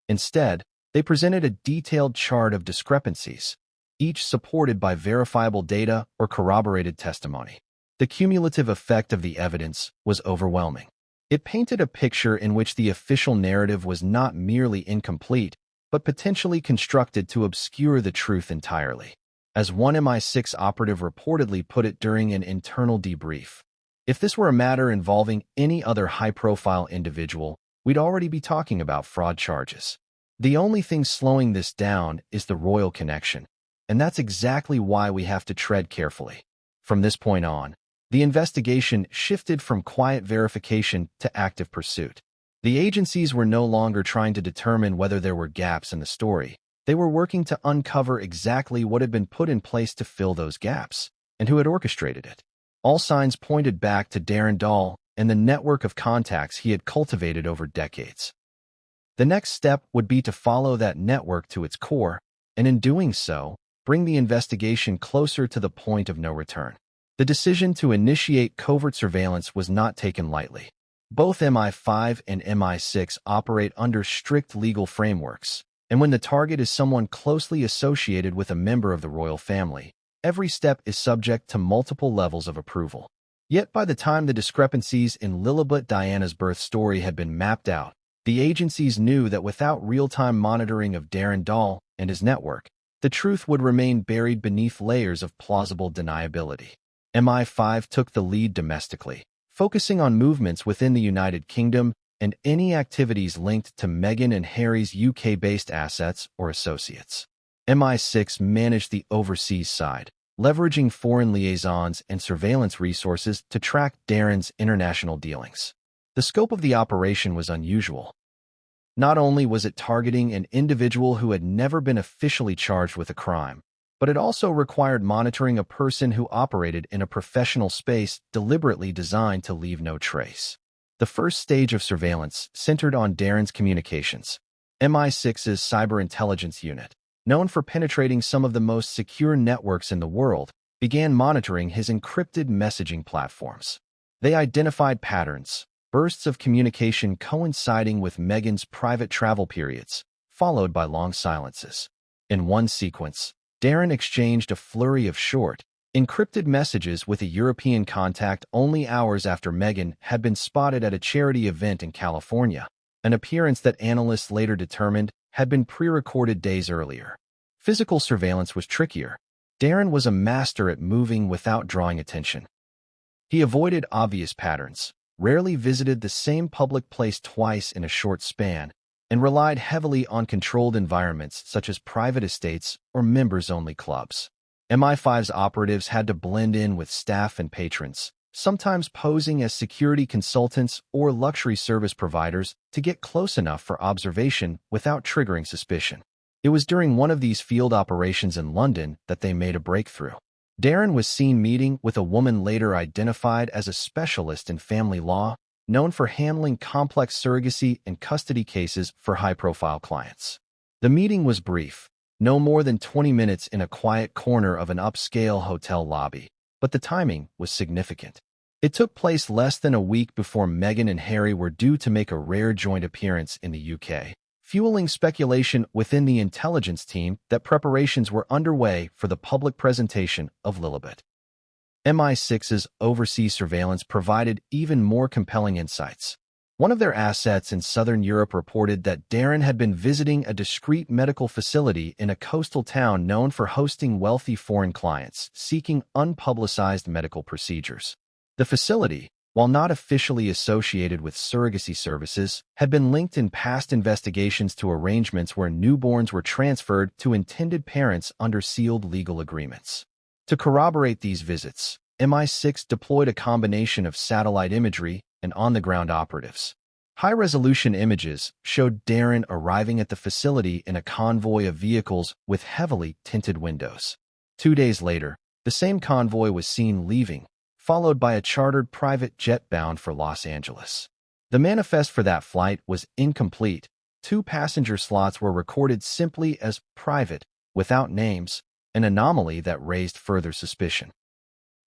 Speaker 1: Instead, they presented a detailed chart of discrepancies, each supported by verifiable data or corroborated testimony. The cumulative effect of the evidence was overwhelming. It painted a picture in which the official narrative was not merely incomplete, but potentially constructed to obscure the truth entirely. As one MI6 operative reportedly put it during an internal debrief, "If this were a matter involving any other high-profile individual, we'd already be talking about fraud charges. The only thing slowing this down is the royal connection, and that's exactly why we have to tread carefully." From this point on, the investigation shifted from quiet verification to active pursuit. The agencies were no longer trying to determine whether there were gaps in the story. They were working to uncover exactly what had been put in place to fill those gaps, and who had orchestrated it. All signs pointed back to Darren Doll and the network of contacts he had cultivated over decades. The next step would be to follow that network to its core, and in doing so, bring the investigation closer to the point of no return. The decision to initiate covert surveillance was not taken lightly. Both MI5 and MI6 operate under strict legal frameworks, and when the target is someone closely associated with a member of the royal family, every step is subject to multiple levels of approval. Yet by the time the discrepancies in Lilibet Diana's birth story had been mapped out, the agencies knew that without real-time monitoring of Darren Doll and his network, the truth would remain buried beneath layers of plausible deniability. MI5 took the lead domestically, focusing on movements within the United Kingdom and any activities linked to Meghan and Harry's UK-based assets or associates. MI6 managed the overseas side, leveraging foreign liaisons and surveillance resources to track Darren's international dealings. The scope of the operation was unusual. Not only was it targeting an individual who had never been officially charged with a crime, but it also required monitoring a person who operated in a professional space deliberately designed to leave no trace. The first stage of surveillance centered on Darren's communications. MI6's cyber intelligence unit, known for penetrating some of the most secure networks in the world, began monitoring his encrypted messaging platforms. They identified patterns, bursts of communication coinciding with Meghan's private travel periods, followed by long silences. In one sequence, Darren exchanged a flurry of short, encrypted messages with a European contact only hours after Meghan had been spotted at a charity event in California, an appearance that analysts later determined had been pre-recorded days earlier. Physical surveillance was trickier. Darren was a master at moving without drawing attention. He avoided obvious patterns, rarely visited the same public place twice in a short span, and relied heavily on controlled environments such as private estates or members-only clubs. MI5's operatives had to blend in with staff and patrons, sometimes posing as security consultants or luxury service providers to get close enough for observation without triggering suspicion. It was during one of these field operations in London that they made a breakthrough. Darren was seen meeting with a woman later identified as a specialist in family law, known for handling complex surrogacy and custody cases for high-profile clients. The meeting was brief, no more than 20 minutes in a quiet corner of an upscale hotel lobby, but the timing was significant. It took place less than a week before Meghan and Harry were due to make a rare joint appearance in the UK, fueling speculation within the intelligence team that preparations were underway for the public presentation of Lilibet. MI6's overseas surveillance provided even more compelling insights. One of their assets in southern Europe reported that Darren had been visiting a discreet medical facility in a coastal town known for hosting wealthy foreign clients seeking unpublicized medical procedures. The facility, while not officially associated with surrogacy services, had been linked in past investigations to arrangements where newborns were transferred to intended parents under sealed legal agreements. To corroborate these visits, MI6 deployed a combination of satellite imagery and on-the-ground operatives. High-resolution images showed Darren arriving at the facility in a convoy of vehicles with heavily tinted windows. 2 days later, the same convoy was seen leaving, followed by a chartered private jet bound for Los Angeles. The manifest for that flight was incomplete. 2 passenger slots were recorded simply as private, without names, an anomaly that raised further suspicion.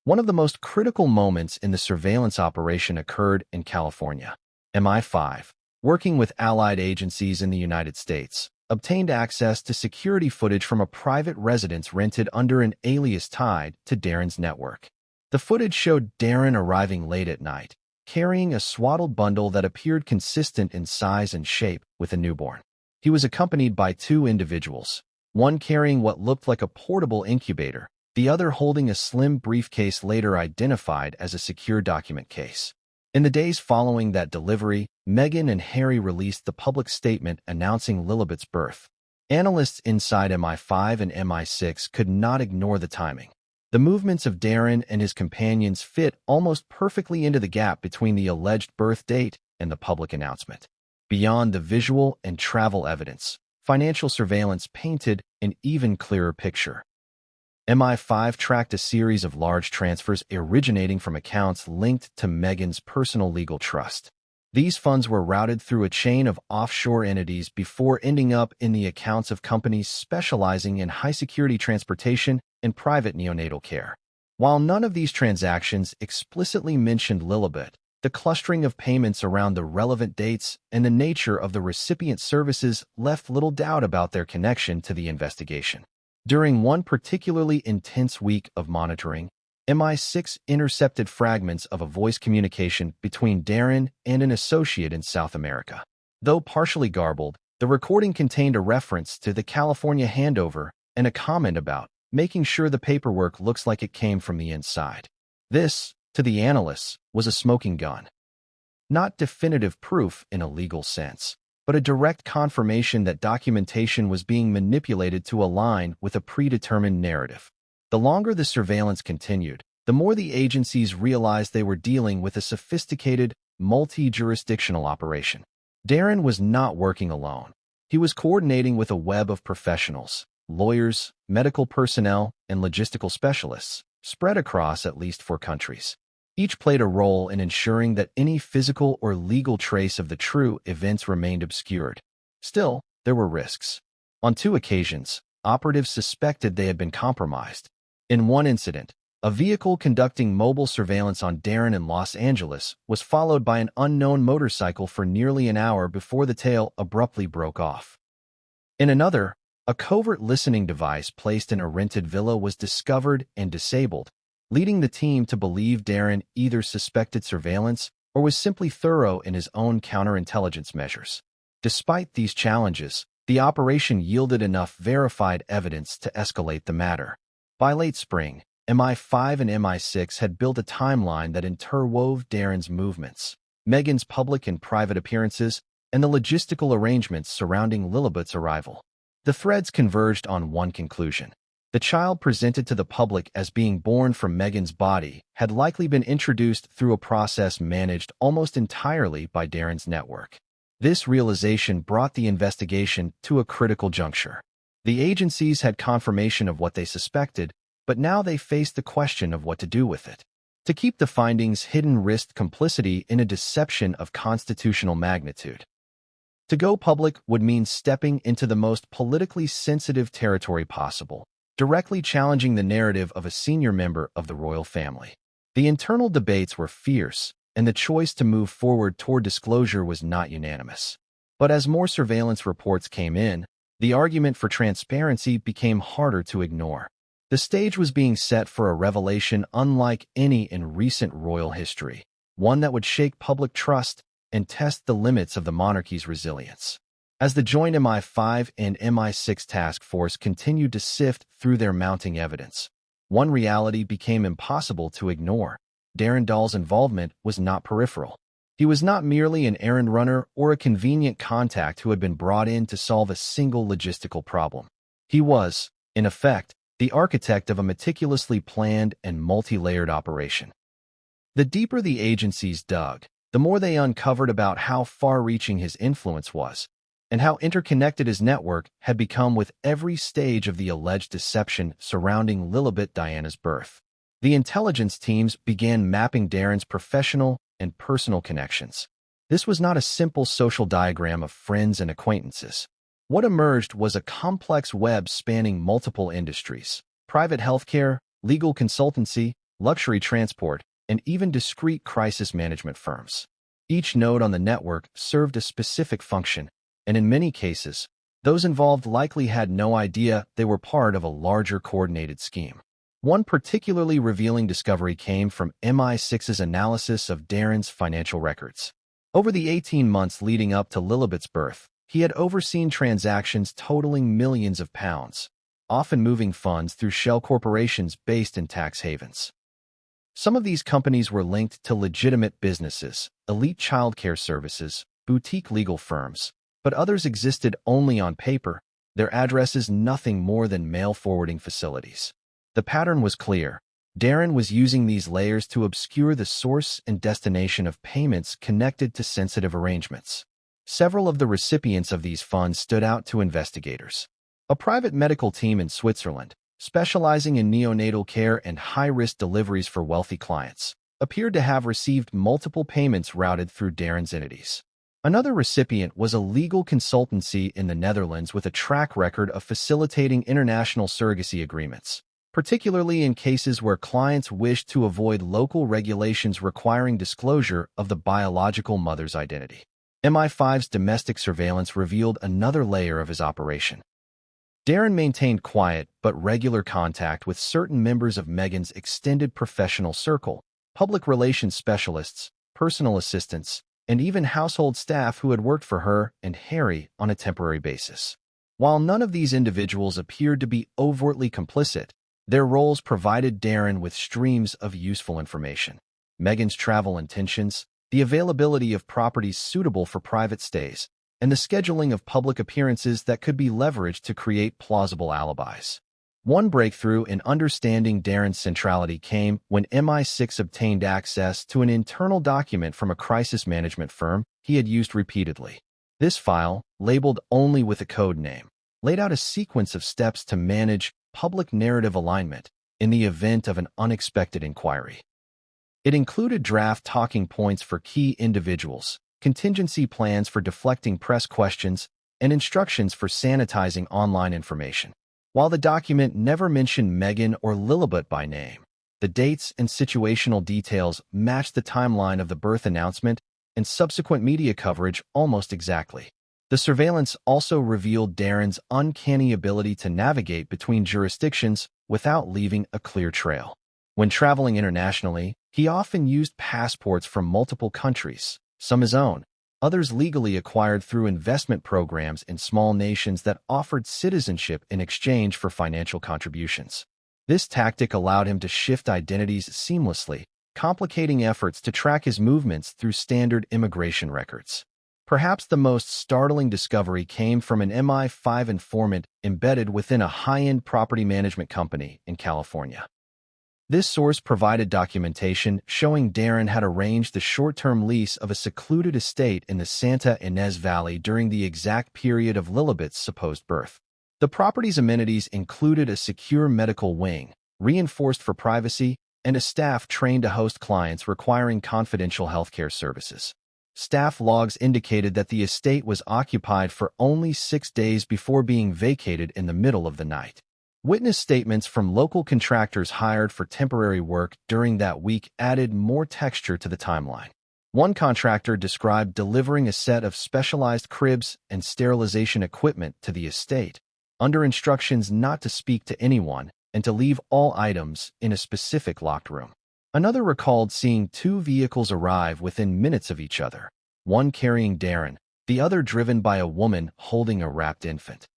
Speaker 1: One of the most critical moments in the surveillance operation occurred in California. MI5, working with allied agencies in the United States, obtained access to security footage from a private residence rented under an alias tied to Darren's network. The footage showed Darren arriving late at night, carrying a swaddled bundle that appeared consistent in size and shape with a newborn. He was accompanied by 2 individuals, one carrying what looked like a portable incubator, the other holding a slim briefcase later identified as a secure document case. In the days following that delivery, Meghan and Harry released the public statement announcing Lilibet's birth. Analysts inside MI5 and MI6 could not ignore the timing. The movements of Darren and his companions fit almost perfectly into the gap between the alleged birth date and the public announcement. Beyond the visual and travel evidence, financial surveillance painted an even clearer picture. MI5 tracked a series of large transfers originating from accounts linked to Meghan's personal legal trust. These funds were routed through a chain of offshore entities before ending up in the accounts of companies specializing in high-security transportation and private neonatal care. While none of these transactions explicitly mentioned Lilibet, the clustering of payments around the relevant dates and the nature of the recipient services left little doubt about their connection to the investigation. During one particularly intense week of monitoring, MI6 intercepted fragments of a voice communication between Darren and an associate in South America. Though partially garbled, the recording contained a reference to the California handover and a comment about making sure the paperwork looks like it came from the inside. This, to the analysts, was a smoking gun. Not definitive proof in a legal sense, but a direct confirmation that documentation was being manipulated to align with a predetermined narrative. The longer the surveillance continued, the more the agencies realized they were dealing with a sophisticated, multi-jurisdictional operation. Darren was not working alone. He was coordinating with a web of professionals, lawyers, medical personnel, and logistical specialists, spread across at least 4 countries. Each played a role in ensuring that any physical or legal trace of the true events remained obscured. Still, there were risks. On 2 occasions, operatives suspected they had been compromised. In one incident, a vehicle conducting mobile surveillance on Darren in Los Angeles was followed by an unknown motorcycle for nearly an hour before the tail abruptly broke off. In another, a covert listening device placed in a rented villa was discovered and disabled, leading the team to believe Darren either suspected surveillance or was simply thorough in his own counterintelligence measures. Despite these challenges, the operation yielded enough verified evidence to escalate the matter. By late spring, MI5 and MI6 had built a timeline that interwove Darren's movements, Meghan's public and private appearances, and the logistical arrangements surrounding Lilibet's arrival. The threads converged on one conclusion. The child presented to the public as being born from Meghan's body had likely been introduced through a process managed almost entirely by Darren's network. This realization brought the investigation to a critical juncture. The agencies had confirmation of what they suspected, but now they faced the question of what to do with it. To keep the findings hidden risked complicity in a deception of constitutional magnitude. To go public would mean stepping into the most politically sensitive territory possible, directly challenging the narrative of a senior member of the royal family. The internal debates were fierce, and the choice to move forward toward disclosure was not unanimous. But as more surveillance reports came in, the argument for transparency became harder to ignore. The stage was being set for a revelation unlike any in recent royal history, one that would shake public trust and test the limits of the monarchy's resilience. As the joint MI5 and MI6 task force continued to sift through their mounting evidence, one reality became impossible to ignore. Darren Doll's involvement was not peripheral. He was not merely an errand runner or a convenient contact who had been brought in to solve a single logistical problem. He was, in effect, the architect of a meticulously planned and multi-layered operation. The deeper the agencies dug, the more they uncovered about how far-reaching his influence was. and how interconnected his network had become with every stage of the alleged deception surrounding Lilibet Diana's birth. The intelligence teams began mapping Darren's professional and personal connections. This was not a simple social diagram of friends and acquaintances. What emerged was a complex web spanning multiple industries: private healthcare, legal consultancy, luxury transport, and even discrete crisis management firms. Each node on the network served a specific function, and in many cases, those involved likely had no idea they were part of a larger coordinated scheme. One particularly revealing discovery came from MI6's analysis of Darren's financial records. Over the 18 months leading up to Lilibet's birth, he had overseen transactions totaling millions of pounds, often moving funds through shell corporations based in tax havens. Some of these companies were linked to legitimate businesses, elite childcare services, boutique legal firms, but others existed only on paper, their addresses nothing more than mail forwarding facilities. The pattern was clear. Darren was using these layers to obscure the source and destination of payments connected to sensitive arrangements. Several of the recipients of these funds stood out to investigators. A private medical team in Switzerland, specializing in neonatal care and high-risk deliveries for wealthy clients, appeared to have received multiple payments routed through Darren's entities. Another recipient was a legal consultancy in the Netherlands with a track record of facilitating international surrogacy agreements, particularly in cases where clients wished to avoid local regulations requiring disclosure of the biological mother's identity. MI5's domestic surveillance revealed another layer of his operation. Darren maintained quiet but regular contact with certain members of Meghan's extended professional circle, public relations specialists, personal assistants, and even household staff who had worked for her and Harry on a temporary basis. While none of these individuals appeared to be overtly complicit, their roles provided Darren with streams of useful information. Meghan's travel intentions, the availability of properties suitable for private stays, and the scheduling of public appearances that could be leveraged to create plausible alibis. One breakthrough in understanding Darren's centrality came when MI6 obtained access to an internal document from a crisis management firm he had used repeatedly. This file, labeled only with a code name, laid out a sequence of steps to manage public narrative alignment in the event of an unexpected inquiry. It included draft talking points for key individuals, contingency plans for deflecting press questions, and instructions for sanitizing online information. While the document never mentioned Meghan or Lilibet by name, the dates and situational details matched the timeline of the birth announcement and subsequent media coverage almost exactly. The surveillance also revealed Darren's uncanny ability to navigate between jurisdictions without leaving a clear trail. When traveling internationally, he often used passports from multiple countries, some his own, others legally acquired through investment programs in small nations that offered citizenship in exchange for financial contributions. This tactic allowed him to shift identities seamlessly, complicating efforts to track his movements through standard immigration records. Perhaps the most startling discovery came from an MI5 informant embedded within a high-end property management company in California. This source provided documentation showing Darren had arranged the short-term lease of a secluded estate in the Santa Ynez Valley during the exact period of Lilibet's supposed birth. The property's amenities included a secure medical wing, reinforced for privacy, and a staff trained to host clients requiring confidential healthcare services. Staff logs indicated that the estate was occupied for only 6 days before being vacated in the middle of the night. Witness statements from local contractors hired for temporary work during that week added more texture to the timeline. One contractor described delivering a set of specialized cribs and sterilization equipment to the estate, under instructions not to speak to anyone and to leave all items in a specific locked room. Another recalled seeing 2 vehicles arrive within minutes of each other, one carrying Darren, the other driven by a woman holding a wrapped infant.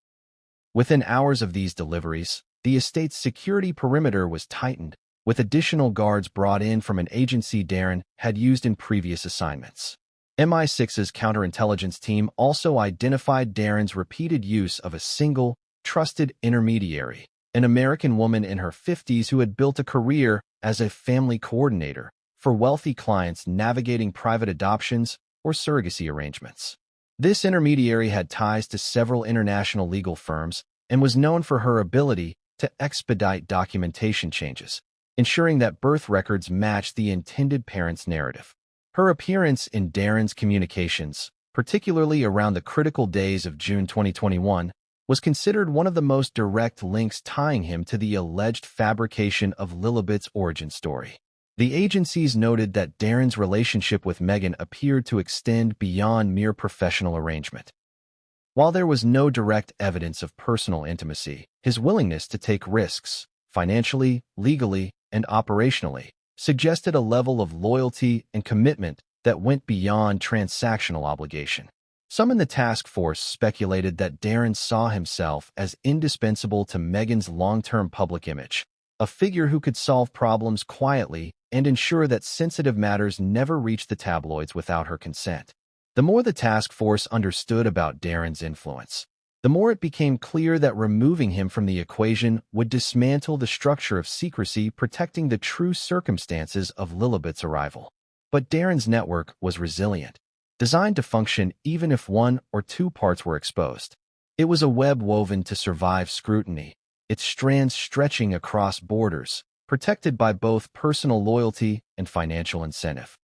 Speaker 1: Within hours of these deliveries, the estate's security perimeter was tightened, with additional guards brought in from an agency Darren had used in previous assignments. MI6's counterintelligence team also identified Darren's repeated use of a single, trusted intermediary, an American woman in her 50s who had built a career as a family coordinator for wealthy clients navigating private adoptions or surrogacy arrangements. This intermediary had ties to several international legal firms and was known for her ability to expedite documentation changes, ensuring that birth records matched the intended parent's narrative. Her appearance in Darren's communications, particularly around the critical days of June 2021, was considered one of the most direct links tying him to the alleged fabrication of Lilibet's origin story. The agencies noted that Darren's relationship with Meghan appeared to extend beyond mere professional arrangement. While there was no direct evidence of personal intimacy, his willingness to take risks, financially, legally, and operationally, suggested a level of loyalty and commitment that went beyond transactional obligation. Some in the task force speculated that Darren saw himself as indispensable to Meghan's long-term public image, a figure who could solve problems quietly and ensure that sensitive matters never reached the tabloids without her consent. The more the task force understood about Darren's influence, the more it became clear that removing him from the equation would dismantle the structure of secrecy protecting the true circumstances of Lilibet's arrival. But Darren's network was resilient, designed to function even if one or two parts were exposed. It was a web woven to survive scrutiny, its strands stretching across borders, protected by both personal loyalty and financial incentive.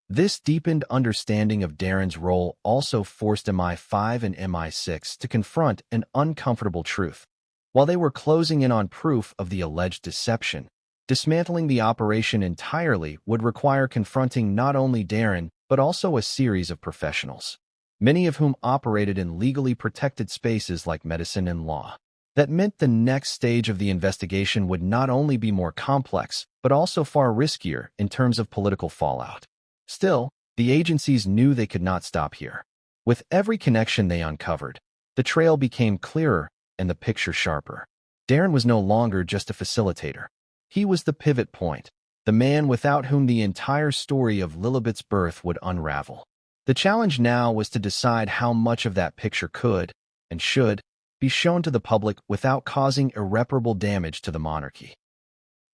Speaker 1: This deepened understanding of Darren's role also forced MI5 and MI6 to confront an uncomfortable truth. While they were closing in on proof of the alleged deception, dismantling the operation entirely would require confronting not only Darren, but also a series of professionals, many of whom operated in legally protected spaces like medicine and law. That meant the next stage of the investigation would not only be more complex, but also far riskier in terms of political fallout. Still, the agencies knew they could not stop here. With every connection they uncovered, the trail became clearer and the picture sharper. Darren was no longer just a facilitator. He was the pivot point, the man without whom the entire story of Lilibet's birth would unravel. The challenge now was to decide how much of that picture could, and should, be shown to the public without causing irreparable damage to the monarchy.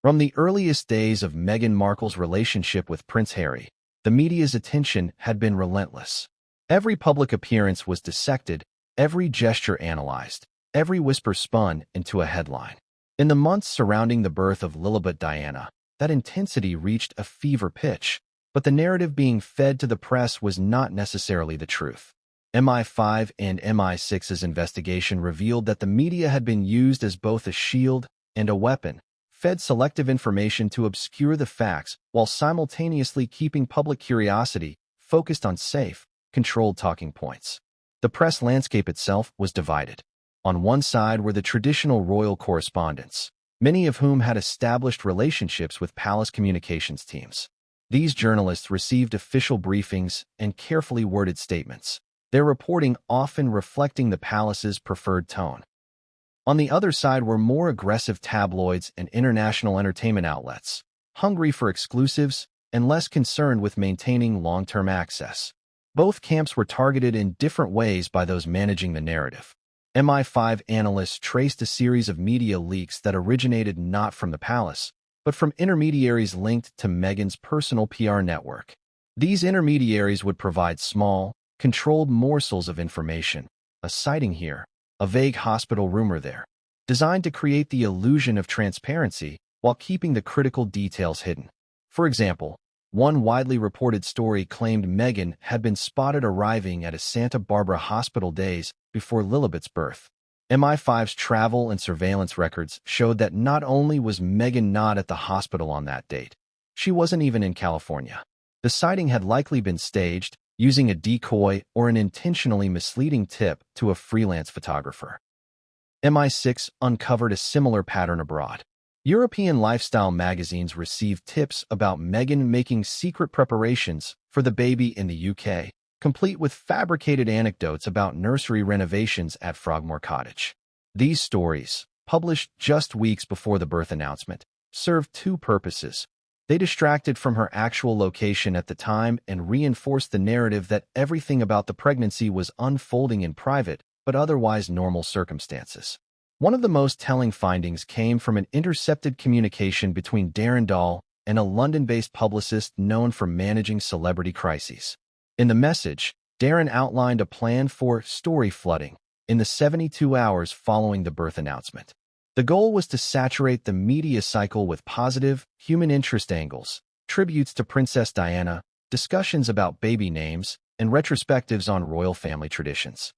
Speaker 1: From the earliest days of Meghan Markle's relationship with Prince Harry, the media's attention had been relentless. Every public appearance was dissected, every gesture analyzed, every whisper spun into a headline. In the months surrounding the birth of Lilibet Diana, that intensity reached a fever pitch, but the narrative being fed to the press was not necessarily the truth. MI5 and MI6's investigation revealed that the media had been used as both a shield and a weapon, fed selective information to obscure the facts while simultaneously keeping public curiosity focused on safe, controlled talking points. The press landscape itself was divided. On one side were the traditional royal correspondents, many of whom had established relationships with palace communications teams. These journalists received official briefings and carefully worded statements, their reporting often reflecting the palace's preferred tone. On the other side were more aggressive tabloids and international entertainment outlets, hungry for exclusives and less concerned with maintaining long-term access. Both camps were targeted in different ways by those managing the narrative. MI5 analysts traced a series of media leaks that originated not from the palace, but from intermediaries linked to Meghan's personal PR network. These intermediaries would provide small, controlled morsels of information, a sighting here, a vague hospital rumor there, designed to create the illusion of transparency while keeping the critical details hidden. For example, one widely reported story claimed Meghan had been spotted arriving at a Santa Barbara hospital days before Lilibet's birth. MI5's travel and surveillance records showed that not only was Meghan not at the hospital on that date, she wasn't even in California. The sighting had likely been staged, using a decoy or an intentionally misleading tip to a freelance photographer. MI6 uncovered a similar pattern abroad. European lifestyle magazines received tips about Meghan making secret preparations for the baby in the UK, complete with fabricated anecdotes about nursery renovations at Frogmore Cottage. These stories, published just weeks before the birth announcement, served two purposes. They distracted from her actual location at the time and reinforced the narrative that everything about the pregnancy was unfolding in private, but otherwise normal circumstances. One of the most telling findings came from an intercepted communication between Darren Doll and a London-based publicist known for managing celebrity crises. In the message, Darren outlined a plan for story flooding in the 72 hours following the birth announcement. The goal was to saturate the media cycle with positive, human interest angles, tributes to Princess Diana, discussions about baby names, and retrospectives on royal family traditions,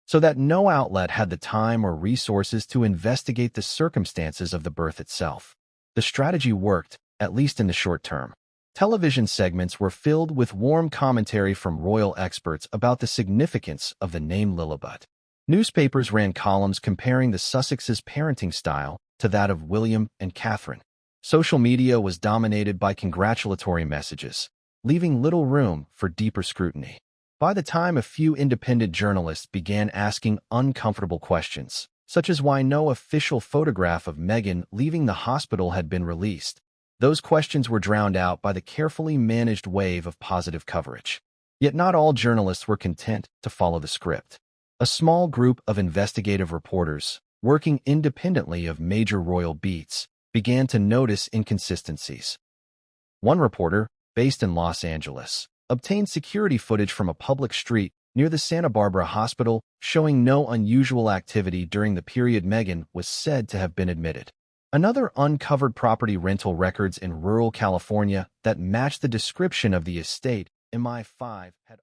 Speaker 1: so that no outlet had the time or resources to investigate the circumstances of the birth itself. The strategy worked, at least in the short term. Television segments were filled with warm commentary from royal experts about the significance of the name Lilibet. Newspapers ran columns comparing the Sussexes' parenting style to that of William and Catherine. Social media was dominated by congratulatory messages, leaving little room for deeper scrutiny. By the time a few independent journalists began asking uncomfortable questions, such as why no official photograph of Meghan leaving the hospital had been released, those questions were drowned out by the carefully managed wave of positive coverage. Yet not all journalists were content to follow the script. A small group of investigative reporters, working independently of major royal beats, began to notice inconsistencies. One reporter, based in Los Angeles, obtained security footage from a public street near the Santa Barbara hospital showing no unusual activity during the period Meghan was said to have been admitted. Another uncovered property rental records in rural California that matched the description of the estate MI5 had